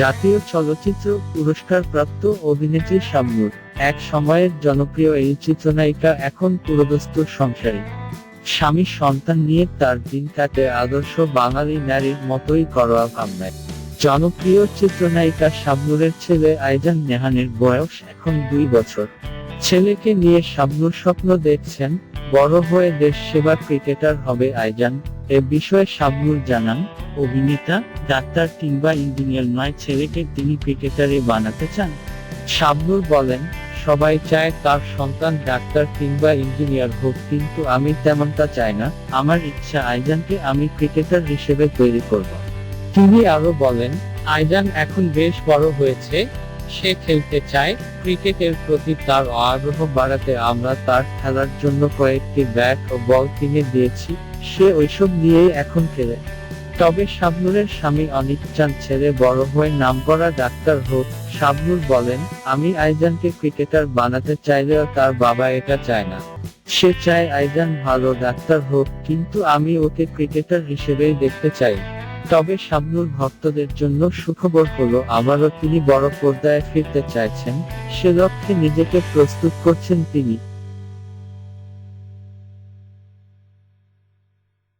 জাতীয় চলচ্চিত্র পুরস্কারপ্রাপ্ত অভিনেত্রী শাবনূর এক সময়ের জনপ্রিয় এই চিত্রনায়িকা এখন পুরোদস্তুর সংসারী। স্বামী সন্তান নিয়ে তার দিন কাটে আদর্শ বাঙালি নারীর মতোই ঘরোয়া কামনায়। জনপ্রিয় চিত্রনায়িকা শাবনূরের ছেলে আইজান নেহানের বয়স এখন 2 বছর। ছেলেকে নিয়ে শাবনূর স্বপ্ন দেখছেন, বড় হয়ে দেশ সেবার ক্রিকেটার হবে আইজান। এ বিষয়ে শাবনূর জানান, অভিনেতা, ডাক্তার কিংবা ইঞ্জিনিয়ার নয়, ছেলেকে তিনি ক্রিকেটারই বানাতে চান। শাবনূর বলেন, সবাই চায় তার সন্তান ডাক্তার কিংবা ইঞ্জিনিয়ার হোক, কিন্তু আমি তেমনটা চাই না। আমার ইচ্ছা আইজানকে আমি ক্রিকেটার হিসেবে তৈরি করব। তিনি আরো বলেন, আইজান এখন বেশ বড় হয়েছে, সে খেলতে চায়। ক্রিকেটের প্রতি তার আগ্রহ বাড়াতে আমরা তার খেলার জন্য কয়েকটি ব্যাট ও বল কিনে দিয়েছি, সে ওইসব নিয়েই এখন খেলে। তবে শাবনূরের স্বামী অনিক চান ছেলে বড় হয়ে নামকরা ডাক্তার হোক। শাবনূর বলেন, আমি আইজানকে ক্রিকেটার বানাতে চাইলেও তার বাবা এটা চায় না। সে চায় আইজান ভালো ডাক্তার হোক, কিন্তু আমি ওকে ক্রিকেটার হিসেবেই দেখতে চাই। তবে শাবনূর ভক্তদের জন্য সুখবর হলো, আবারও তিনি বড় পর্দায় ফিরতে চাইছেন, সে লক্ষ্যে নিজেকে প্রস্তুত করছেন তিনি।